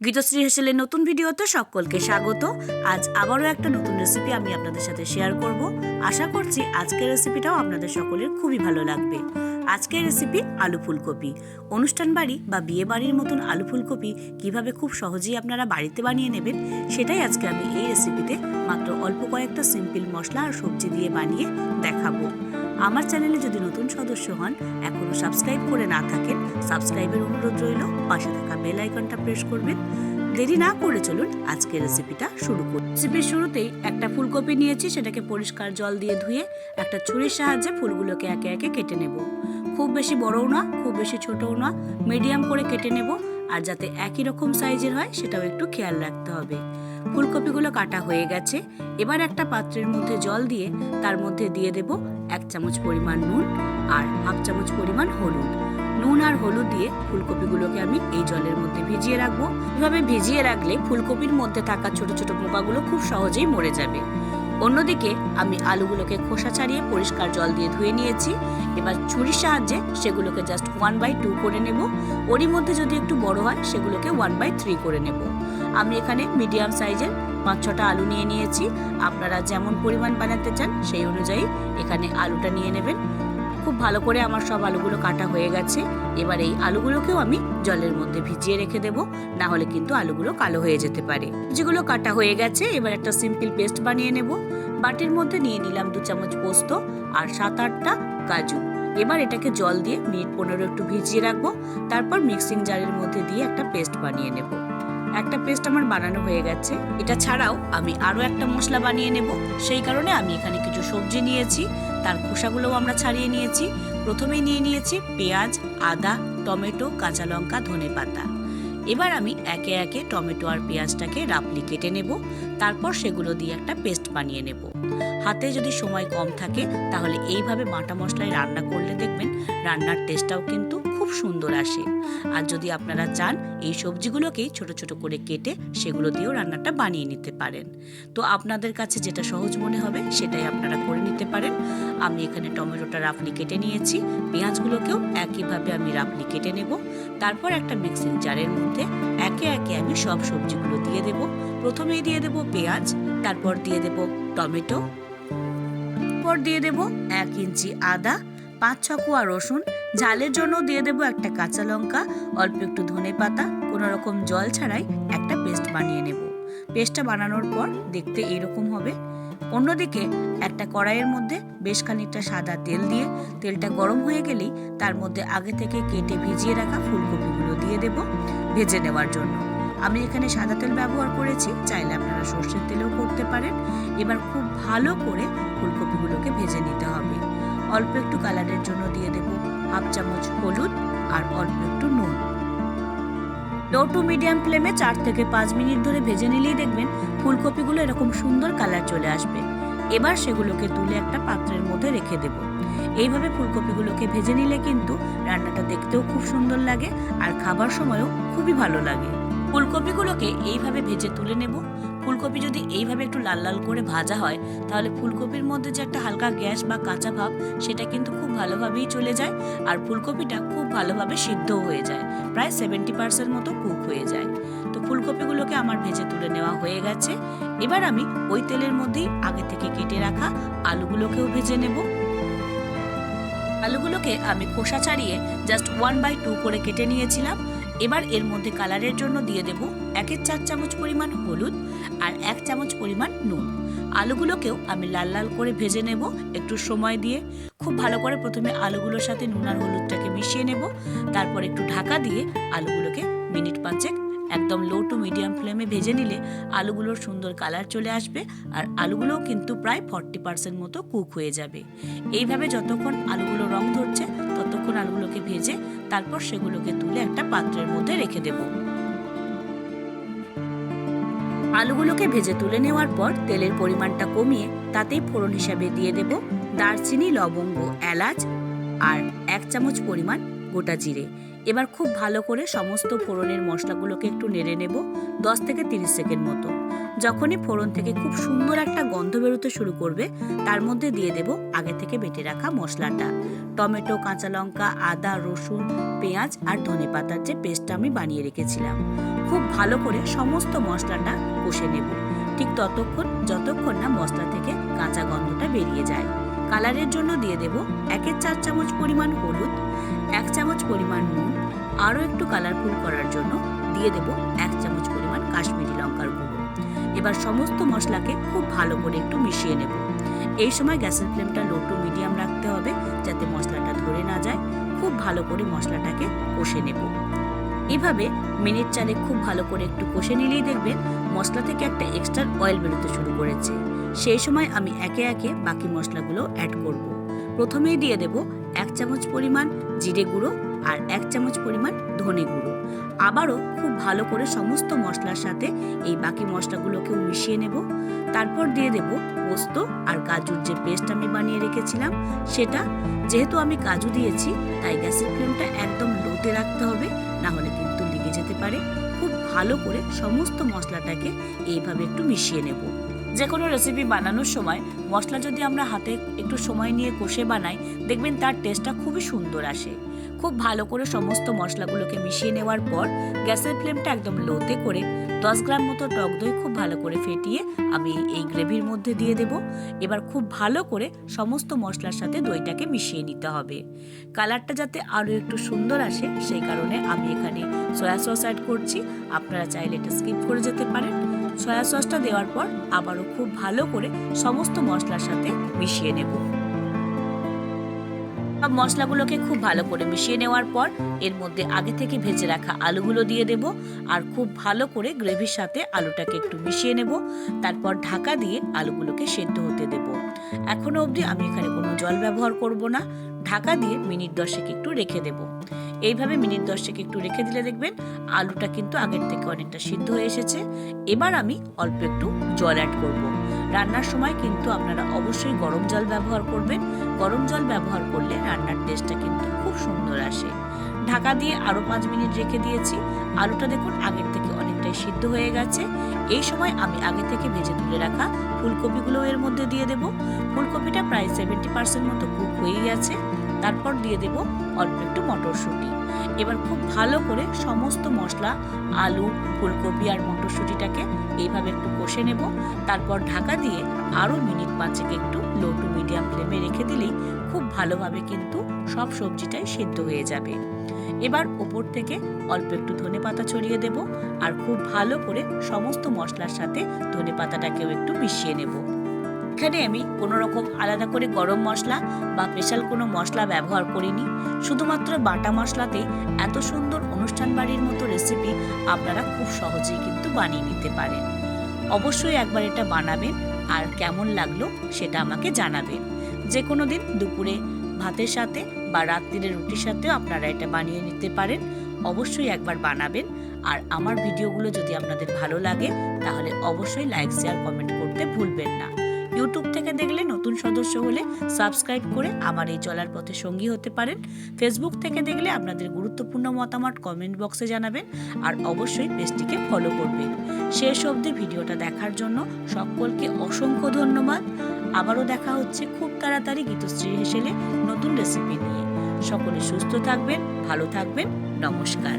গীতশ্রী হেসেলের নতুন ভিডিওতে সকলকে স্বাগত। আজ আবারও একটা নতুন রেসিপি আমি আপনাদের সাথে শেয়ার করব। আশা করছি আজকের রেসিপিটাও আপনাদের সকলের খুবই ভালো লাগবে। আজকের রেসিপি আলু ফুলকপি। অনুষ্ঠান বাড়ি বা বিয়ে বাড়ির মতন আলু ফুলকপি কিভাবে খুব সহজেই আপনারা বাড়িতে বানিয়ে নেবেন সেটাই আজকে আমি এই রেসিপিতে মাত্র অল্প কয়েকটা সিম্পল মশলা আর সবজি দিয়ে বানিয়ে দেখাবো। আমার চ্যানেলে যদি নতুন সদস্য হন, এখনো সাবস্ক্রাইব করে না থাকেন, সাবস্ক্রাইবের অনুরোধ রইল। পাশে থাকা বেল আইকনটা প্রেস করবেন। দেরি না করে চলুন আজকের রেসিপিটা শুরু করি। রেসিপির শুরুতেই একটা ফুলকপি নিয়েছি, সেটাকে পরিষ্কার জল দিয়ে ধুয়ে একটা ছুরির সাহায্যে ফুলগুলোকে একে একে কেটে নেব। খুব বেশি বড়ও না, খুব বেশি ছোটও না, মিডিয়াম করে কেটে নেব। আর যাতে একই রকম সাইজের হয় সেটাও একটু খেয়াল রাখতে হবে। ফুলকপিগুলো কাটা হয়ে গেছে। এবার একটা পাত্রের মধ্যে জল দিয়ে তার মধ্যে দিয়ে দেব 1 চামচ পরিমাণ নুন আর 1/2 চামচ পরিমাণ হলুদ। নুন আর হলুদ দিয়ে ফুলকপিগুলোকে আমি এই জলের মধ্যে ভিজিয়ে রাখবো। এভাবে ভিজিয়ে রাখলে ফুলকপির মধ্যে থাকা ছোট ছোট পোকাগুলো খুব সহজেই মরে যাবে। অন্যদিকে আমি আলুগুলোকে খোসা ছাড়িয়ে পরিষ্কার জল দিয়ে ধুয়ে নিয়েছি। এবার ছুরির সাহায্যে সেগুলোকে জাস্ট 1/2 করে নেব। ওরই মধ্যে যদি একটু বড় হয় সেগুলোকে 1/3 করে নেব। আমি এখানে মিডিয়াম সাইজের 5-6টা আলু নিয়ে নিয়েছি। আপনারা যেমন পরিমাণ বানাতে চান সেই অনুযায়ী এখানে আলুটা নিয়ে নেবেন। খুব ভালো করে আমার সব আলুগুলো কাটা হয়ে গেছে। এবার এই আলুগুলোকেও আমি জলের মধ্যে ভিজিয়ে রেখে দেব, না হলে কিন্তু আলুগুলো কালো হয়ে যেতে পারে। যেগুলো কাটা হয়ে গেছে এবার একটা সিম্পল পেস্ট বানিয়ে নেব। বাটির মধ্যে নিয়ে নিলাম 2 চামচ পোস্ত আর 7-8টা কাজু। এবার এটাকে জল দিয়ে মিনিট 15 একটু ভিজিয়ে রাখবো। তারপর মিক্সিং জারের মধ্যে দিয়ে একটা পেস্ট বানিয়ে নেব। একটা পেস্ট আমার বানানো হয়ে গেছে। এটা ছাড়াও আমি আরো একটা মশলা বানিয়ে নেব। সেই কারণে আমি এখানে কিছু সবজি নিয়েছি, তার খোসাগুলোও আমরা ছাড়িয়ে নিয়েছি। প্রথমেই নিয়ে নিয়েছি পেঁয়াজ, আদা, টমেটো, কাঁচা লঙ্কা, ধনেপাতা। এবার আমি একে একে টমেটো আর পেঁয়াজটাকে রাফলি কেটে নেব। তারপর সেগুলো দিয়ে একটা পেস্ট বানিয়ে নেব। হাতে যদি সময় কম থাকে তাহলে এইভাবে বাটা মশলায় রান্না করলে দেখবেন রান্নার টেস্টটাও কিন্তু খুব সুন্দর আসে। আর যদি আপনারা চান এই সবজিগুলোকেই ছোট ছোট করে কেটে সেগুলো দিয়েও রান্নাটা বানিয়ে নিতে পারেন। তো আপনাদের কাছে যেটা সহজ মনে হবে সেটাই আপনারা করে নিতে পারেন। আমি এখানে টমেটোটা রাফলি কেটে নিয়েছি, পেঁয়াজগুলোকেও একইভাবে আমি রাফলি কেটে নেব। তারপর একটা মিক্সিং জারের মধ্যে একে একে আমি সব সবজিগুলো দিয়ে দেব। প্রথমেই দিয়ে দেব পেঁয়াজ, তারপর দিয়ে দেব টমেটো, তারপর দিয়ে দেব 1 ইঞ্চি আদা, 5-6 কোয়া রসুন, ঝালের জন্য দিয়ে দেব একটা কাঁচা লঙ্কা, অল্প একটু ধনেপাতা। কোনো রকম জল ছাড়াই একটা পেস্ট বানিয়ে নেব। পেস্টটা বানানোর পর দেখতে এইরকম হবে। অন্যদিকে একটা কড়াইয়ের মধ্যে বেশ খানিকটা সাদা তেল দিয়ে তেলটা গরম হয়ে গেলেই তার মধ্যে আগে থেকে কেটে ভিজিয়ে রাখা ফুলকপিগুলো দিয়ে দেব ভেজে নেওয়ার জন্য। আমি এখানে সাদা তেল ব্যবহার করেছি, চাইলে আপনারা সর্ষের তেলেও করতে পারেন। এবার খুব ভালো করে ফুলকপিগুলোকে ভেজে নিতে হবে। অল্প একটু কালারের জন্য দিয়ে দেব 1/2 চামচ হলুদ আর অল্প একটু নুন। লো টু মিডিয়াম ফ্লেমে 4 থেকে 5 মিনিট ধরে ভেজে নিলেই দেখবেন ফুলকপিগুলো এরকম সুন্দর কালার চলে আসবে। এবার সেগুলোকে তুলে একটা পাত্রের মধ্যে রেখে দেব। এইভাবে ফুলকপিগুলোকে ভেজে নিলে কিন্তু রান্নাটা দেখতেও খুব সুন্দর লাগে আর খাবার সময়ও খুবই ভালো লাগে। ফুলকপিগুলোকে এইভাবে ভেজে তুলে নেব। ফুলকপি যদি এইভাবে একটু লাল লাল করে ভাজা হয় তাহলে ফুলকপির মধ্যে যে একটা হালকা গ্যাস বা কাঁচা ভাব সেটা কিন্তু খুব ভালোভাবেই চলে যায় আর ফুলকপিটা খুব ভালোভাবে সিদ্ধও হয়ে যায়, প্রায় 70% মতো কুক হয়ে যায়। তো ফুলকপিগুলোকে আমার ভেজে তুলে নেওয়া হয়ে গেছে। এবার আমি ওই তেলের মধ্যেই আগে থেকে কেটে রাখা আলুগুলোকেও ভেজে নেব। আলুগুলোকে আমি খোসা ছাড়িয়ে জাস্ট 1/2 করে কেটে নিয়েছিলাম। এবার এর মধ্যে কালারের জন্য দিয়ে দেব 1/4 চামচ পরিমাণ হলুদ আর 1 চামচ পরিমাণ নুন। আলুগুলোকেও আমি লাল লাল করে ভেজে নেব একটু সময় দিয়ে। খুব ভালো করে প্রথমে আলুগুলোর সাথে নুন আর হলুদটাকে মিশিয়ে নেব। তারপর একটু ঢাকা দিয়ে আলুগুলোকে মিনিট 5 একদম লো টু মিডিয়াম ফ্লেমে ভেজে নিলে আলুগুলোর সুন্দর কালার চলে আসবে আর আলুগুলোও কিন্তু প্রায় 40% মতো কুক হয়ে যাবে। এইভাবে যতক্ষণ আলুগুলো রং ধরছে ততক্ষণ আলুগুলোকে ভেজে তারপর সেগুলোকে তুলে একটা পাত্রের মধ্যে রেখে দেব। আলুগুলোকে ভেজে তুলে নেওয়ার পর তেলের পরিমাণটা কমিয়ে তাতেই ফোড়ন হিসাবে দিয়ে দেব দারচিনি, লবঙ্গ, এলাচ আর 1 চামচ পরিমাণ গোটা জিরে। এবার খুব ভালো করে সমস্ত ফোড়নের মশলাগুলোকে একটু নেড়ে নেব 10 থেকে 30 সেকেন্ড মতো। যখনই ফোড়ন থেকে খুব সুন্দর একটা গন্ধ বেরোতে শুরু করবে, তার মধ্যে দিয়ে দেব আগে থেকে বেটে রাখা মশলাটা। টমেটো, কাঁচা লঙ্কা, আদা, রসুন, পেঁয়াজ আর ধনেপাতার যে পেস্টটা আমি বানিয়ে রেখেছিলাম। খুব ভালো করে সমস্ত মশলাটা কষে নেব, ঠিক ততক্ষণ যতক্ষণ না মশলা থেকে কাঁচা গন্ধটা বেরিয়ে যায়। কালারের জন্য দিয়ে দেব 1/4 চামচ পরিমাণ হলুদ, 1 চামচ পরিমাণ নুন, আরও একটু কালারফুল করার জন্য দিয়ে দেব 1 চামচ পরিমাণ কাশ্মীরি লঙ্কার গুঁড়ো। এবার সমস্ত মশলাকে খুব ভালো করে একটু মিশিয়ে নেব। এই সময় গ্যাসের ফ্লেমটা লো টু মিডিয়াম রাখতে হবে, যাতে মশলাটা ধরে না যায়। খুব ভালো করে মশলাটাকে কষে নেব। এভাবে মিনিট 4 খুব ভালো করে একটু কষে নিলেই দেখবেন মশলা থেকে একটা এক্সট্রা অয়েল বেরোতে শুরু করেছে। সেই সময় আমি একে একে বাকি মশলাগুলো অ্যাড করব। প্রথমেই দিয়ে দেব 1 চামচ পরিমাণ জিরে গুঁড়ো আর 1 চামচ পরিমাণ ধনে গুঁড়ো। আবারও খুব ভালো করে সমস্ত মশলার সাথে এই বাকি মশলাগুলোকেও মিশিয়ে নেব। তারপর দিয়ে দেব পোস্ত আর কাজুর যে পেস্ট আমি বানিয়ে রেখেছিলাম সেটা। যেহেতু আমি কাজু দিয়েছি, তাই গ্যাসের ফ্লেমটা একদম লোতে রাখতে হবে, না হলে কিন্তু লেগে যেতে পারে। খুব ভালো করে সমস্ত মশলাটাকে এইভাবে একটু মিশিয়ে নেব। যে কোনো রেসিপি বানানোর সময় মশলা যদি আমরা হাতে একটু সময় নিয়ে কষে বানাই, দেখবেন তার টেস্টটা খুবই সুন্দর আসে। খুব ভালো করে সমস্ত মশলাগুলোকে মিশিয়ে নেওয়ার পর গ্যাসের ফ্লেমটা একদম লোতে করে 10 গ্রাম মতো টক দই খুব ভালো করে ফেটিয়ে আমি এই গ্রেভির মধ্যে দিয়ে দেব। এবার খুব ভালো করে সমস্ত মশলার সাথে দইটাকে মিশিয়ে নিতে হবে। কালারটা যাতে আরও একটু সুন্দর আসে, সেই কারণে আমি এখানে সয়া সস অ্যাড করছি। আপনারা চাইলে এটা স্কিপ করে যেতে পারেন। সয়া সসটা দেওয়ার পর আবারও খুব ভালো করে সমস্ত মশলার সাথে মিশিয়ে নেব। সব মশলাগুলোকে খুব ভালো করে মিশিয়ে নেওয়ার পর এর মধ্যে আগে থেকে ভেজে রাখা আলুগুলো দিয়ে দেব আর খুব ভালো করে গ্রেভির সাথে আলুটাকে একটু মিশিয়ে নেব। তারপর ঢাকা দিয়ে আলুগুলোকে সেদ্ধ হতে দেব। এখনো অবধি আমি এখানে কোনো জল ব্যবহার করব না। ঢাকা দিয়ে মিনিট 10 একটু রেখে দেব। এইভাবে মিনিট 10 একটু রেখে দিলে দেখবেন আলুটা কিন্তু আগের থেকে অনেকটা সিদ্ধ হয়ে এসেছে। এবার আমি অল্প একটু জল অ্যাড করব। রান্নার সময় কিন্তু আপনারা অবশ্যই গরম জল ব্যবহার করবেন। গরম জল ব্যবহার করলে রান্নার টেস্টটা কিন্তু খুব সুন্দর আসে। ঢাকা দিয়ে আরও 5 মিনিট রেখে দিয়েছি। আলুটা দেখুন আগের থেকে অনেকটাই সিদ্ধ হয়ে গেছে। এই সময় আমি আগে থেকে ভেজে তুলে রাখা ফুলকপিগুলো এর মধ্যে দিয়ে দেব। ফুলকপিটা প্রায় 70% মতো কুক হয়ে গেছে। তারপর দিয়ে দেব অল্প একটু মটরশুঁটি। এবার খুব ভালো করে সমস্ত মশলা, আলু, ফুলকপি আর মটরশুঁটিটাকে এইভাবে একটু কষে নেব। তারপর ঢাকা দিয়ে আরও মিনিট 5 একটু লো টু মিডিয়াম ফ্লেমে রেখে দিলেই খুব ভালোভাবে কিন্তু সব সবজিটাই সিদ্ধ হয়ে যাবে। এবার ওপর থেকে অল্প একটু ধনেপাতা ছড়িয়ে দেব আর খুব ভালো করে সমস্ত মশলার সাথে ধনেপাতাটাকেও একটু মিশিয়ে নেব। এখানে আমি কোনো রকম আলাদা করে গরম মশলা বা স্পেশাল কোনো মশলা ব্যবহার করিনি। শুধুমাত্র বাটা মশলাতেই এত সুন্দর অনুষ্ঠান বাড়ির মতো রেসিপি আপনারা খুব সহজেই কিন্তু বানিয়ে নিতে পারেন। অবশ্যই একবার এটা বানাবেন আর কেমন লাগলো সেটা আমাকে জানাবেন। যে কোনো দিন দুপুরে ভাতের সাথে বা রাত্রিরে রুটির সাথেও আপনারা এটা বানিয়ে নিতে পারেন। অবশ্যই একবার বানাবেন। আর আমার ভিডিওগুলো যদি আপনাদের ভালো লাগে তাহলে অবশ্যই লাইক, শেয়ার, কমেন্ট করতে ভুলবেন না। ইউটিউব থেকে দেখলে নতুন সদস্য হলে সাবস্ক্রাইব করে আমার এই চলার পথে সঙ্গী হতে পারেন। ফেসবুক থেকে দেখলে আপনাদের গুরুত্বপূর্ণ মতামত কমেন্ট বক্সে জানাবেন আর অবশ্যই পেজটিকে ফলো করবেন। শেষ অবধি ভিডিওটা দেখার জন্য সকলকে অসংখ্য ধন্যবাদ। আবারও দেখা হচ্ছে খুব তাড়াতাড়ি গীতশ্রী হেসেলে নতুন রেসিপি নিয়ে। সকলে সুস্থ থাকবেন, ভালো থাকবেন। নমস্কার।